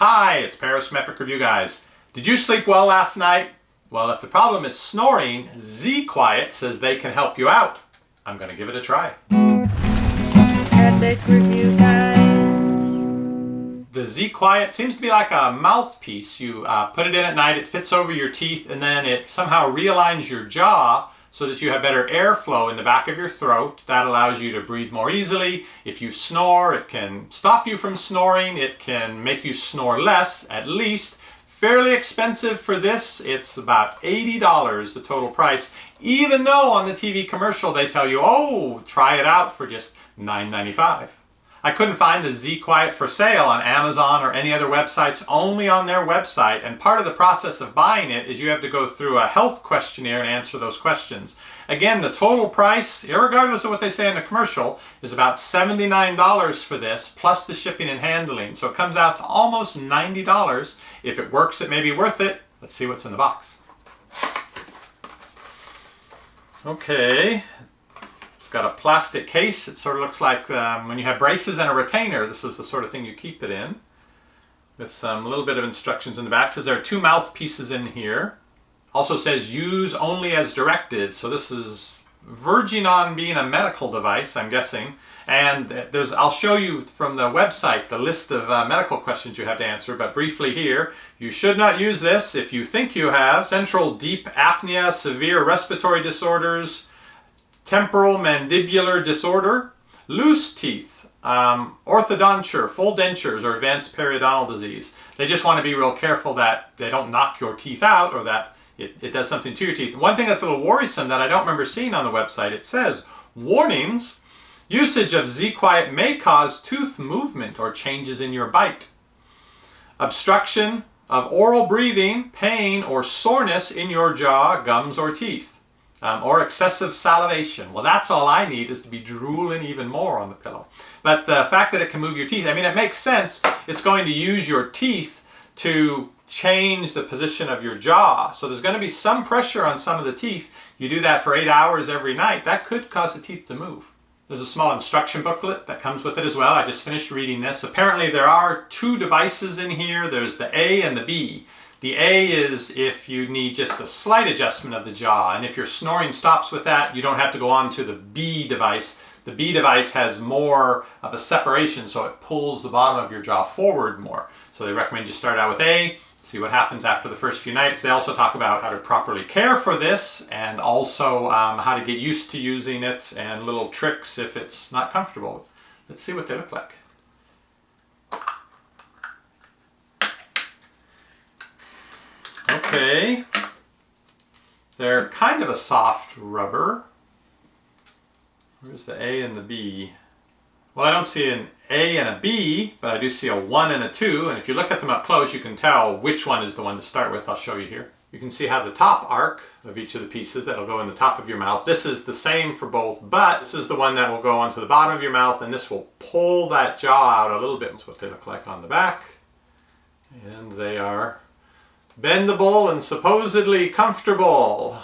Hi, it's Paris from EpicReviewGuys. Did you sleep well last night? Well, if the problem is snoring, ZQuiet says they can help you out. I'm going to give it a try. EpicReviewGuys. The ZQuiet seems to be like a mouthpiece. You put it in at night, it fits over your teeth, and then it somehow realigns your jaw so that you have better airflow in the back of your throat. That allows you to breathe more easily. If you snore, it can stop you from snoring. It can make you snore less, at least. Fairly expensive for this. It's about $80, the total price, even though on the TV commercial they tell you, oh, try it out for just $9.95. I couldn't find the ZQuiet for sale on Amazon or any other websites, only on their website. And part of the process of buying it is you have to go through a health questionnaire and answer those questions. Again, the total price, irregardless of what they say in the commercial, is about $79 for this, plus the shipping and handling. So it comes out to almost $90. If it works, it may be worth it. Let's see what's in the box. Okay. Got a plastic case. It sort of looks like when you have braces and a retainer, this is the sort of thing you keep it in, with some little bit of instructions in the back. It says there are 2 mouthpieces in here. Also says use only as directed, so this is verging on being a medical device, I'm guessing. And I'll show you from the website the list of medical questions you have to answer, but briefly here, you should not use this if you think you have central deep apnea, severe respiratory disorders, temporal mandibular disorder, loose teeth, orthodonture, full dentures, or advanced periodontal disease. They just want to be real careful that they don't knock your teeth out or that it does something to your teeth. One thing that's a little worrisome that I don't remember seeing on the website, it says, warnings, usage of ZQuiet may cause tooth movement or changes in your bite. Obstruction of oral breathing, pain, or soreness in your jaw, gums, or teeth. Or excessive salivation. Well, that's all I need is to be drooling even more on the pillow. But the fact that it can move your teeth, I mean, it makes sense. It's going to use your teeth to change the position of your jaw. So there's going to be some pressure on some of the teeth. You do that for 8 hours every night. That could cause the teeth to move. There's a small instruction booklet that comes with it as well. I just finished reading this. Apparently there are 2 devices in here. There's the A and the B. The A is if you need just a slight adjustment of the jaw, and if your snoring stops with that, you don't have to go on to the B device. The B device has more of a separation, so it pulls the bottom of your jaw forward more. So they recommend you start out with A, see what happens after the first few nights. They also talk about how to properly care for this, and also how to get used to using it, and little tricks if it's not comfortable. Let's see what they look like. Okay, they're kind of a soft rubber. Where's the A and the B? Well, I don't see an A and a B, but I do see a 1 and a 2, and if you look at them up close, you can tell which one is the one to start with. I'll show you here. You can see how the top arc of each of the pieces that'll go in the top of your mouth. This is the same for both, but this is the one that will go onto the bottom of your mouth, and this will pull that jaw out a little bit. That's what they look like on the back, and they are bendable and supposedly comfortable.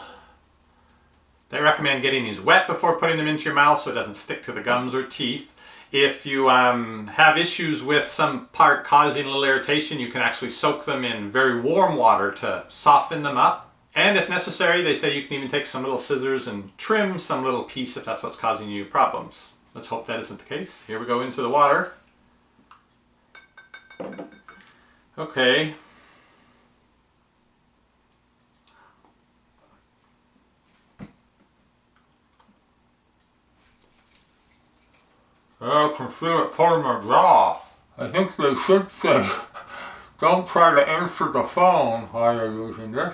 They recommend getting these wet before putting them into your mouth so it doesn't stick to the gums or teeth. If you have issues with some part causing a little irritation, you can actually soak them in very warm water to soften them up. And if necessary, they say you can even take some little scissors and trim some little piece if that's what's causing you problems. Let's hope that isn't the case. Here we go into the water. Okay. I can feel it pulling my jaw. I think they should say, don't try to answer the phone while you're using this.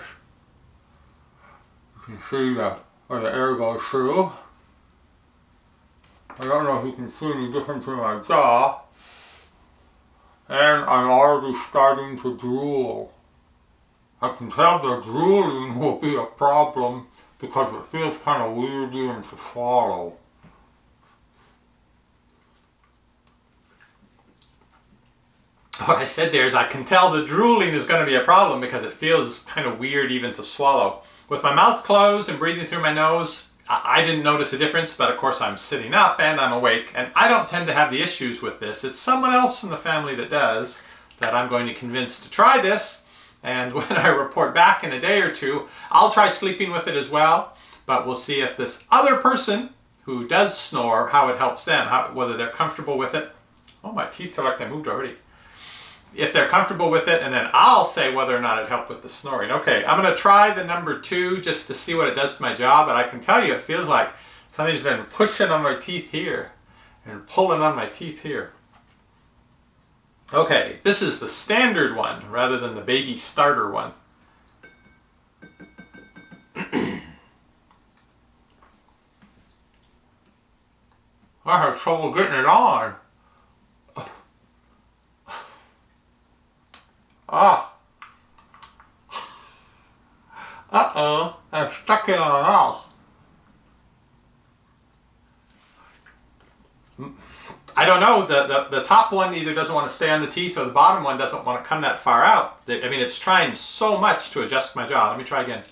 You can see where the air goes through. I don't know if you can see any difference in my jaw. And I'm already starting to drool. I can tell the drooling will be a problem because it feels kind of weird even to swallow. What I said there is I can tell the drooling is going to be a problem because it feels kind of weird even to swallow. With my mouth closed and breathing through my nose, I didn't notice a difference, but of course I'm sitting up and I'm awake, and I don't tend to have the issues with this. It's someone else in the family that does. that I'm going to convince to try this. And when I report back in a day or two, I'll try sleeping with it as well. But we'll see if this other person who does snore, how it helps them, whether they're comfortable with it. Oh, my teeth are like they moved already. If they're comfortable with it, and then I'll say whether or not it helped with the snoring. Okay, I'm going to try the number 2 just to see what it does to my jaw, but I can tell you it feels like somebody's been pushing on my teeth here and pulling on my teeth here. Okay, this is the standard one rather than the baby starter one. I have trouble getting it on. Ah. Uh-oh, I'm stuck in my mouth. I don't know, the top one either doesn't want to stay on the teeth or the bottom one doesn't want to come that far out. I mean, it's trying so much to adjust my jaw. Let me try again.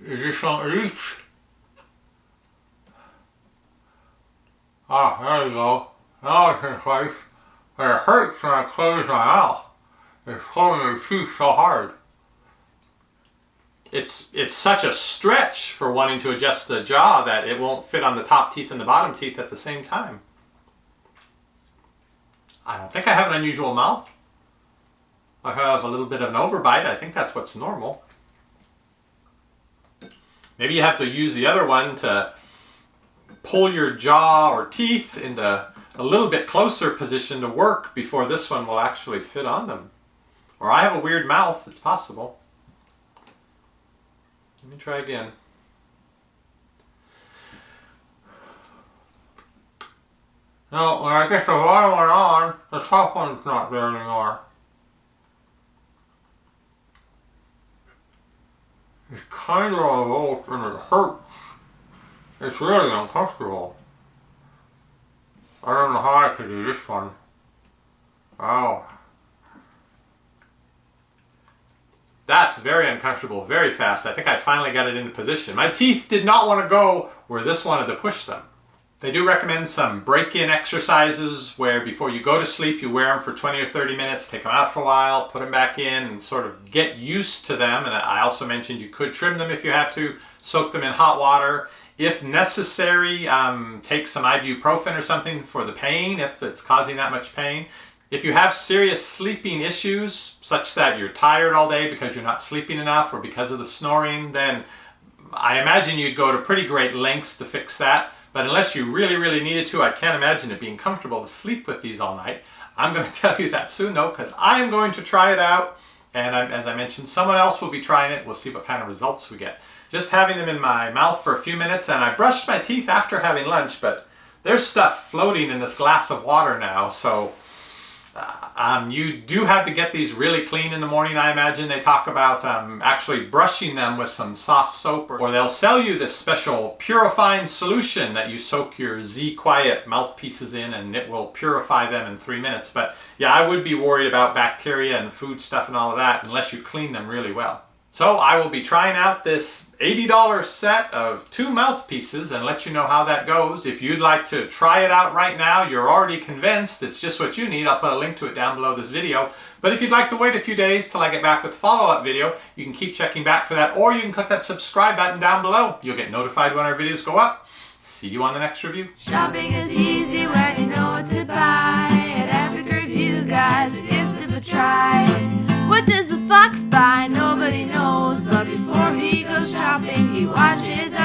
Is this on reach? Ah, there you go. Now it's in place. But it hurts when I close my mouth. It's pulling the teeth so hard. It's such a stretch for wanting to adjust the jaw that it won't fit on the top teeth and the bottom teeth at the same time. I don't think I have an unusual mouth. I have a little bit of an overbite. I think that's what's normal. Maybe you have to use the other one to pull your jaw or teeth into a little bit closer position to work before this one will actually fit on them. Or I have a weird mouth, it's possible. Let me try again. No, when I get the bottom one on, the top one's not there anymore. It's kind of on both and it hurts. It's really uncomfortable. I don't know how I could do this one. Wow. That's very uncomfortable, very fast. I think I finally got it into position. My teeth did not want to go where this wanted to push them. They do recommend some break-in exercises where before you go to sleep, you wear them for 20 or 30 minutes, take them out for a while, put them back in, and sort of get used to them. And I also mentioned you could trim them if you have to, soak them in hot water. If necessary, take some ibuprofen or something for the pain, if it's causing that much pain. If you have serious sleeping issues, such that you're tired all day because you're not sleeping enough or because of the snoring, then I imagine you'd go to pretty great lengths to fix that. But unless you really, really needed to, I can't imagine it being comfortable to sleep with these all night. I'm going to tell you that soon, though, because I am going to try it out. And as I mentioned, someone else will be trying it. We'll see what kind of results we get. Just having them in my mouth for a few minutes, and I brushed my teeth after having lunch, but there's stuff floating in this glass of water now, so you do have to get these really clean in the morning. I imagine they talk about actually brushing them with some soft soap, or they'll sell you this special purifying solution that you soak your ZQuiet mouthpieces in and it will purify them in 3 minutes. But yeah, I would be worried about bacteria and food stuff and all of that unless you clean them really well. So I will be trying out this $80 set of 2 mouthpieces and let you know how that goes. If you'd like to try it out right now, you're already convinced it's just what you need, I'll put a link to it down below this video. But if you'd like to wait a few days till I get back with the follow-up video, you can keep checking back for that, or you can click that subscribe button down below. You'll get notified when our videos go up. See you on the next review. Shopping is easy when you know what to buy. At EpicReviewGuys, a gift of a try. What does the fox buy? Nobody knows, but before he goes shopping, he watches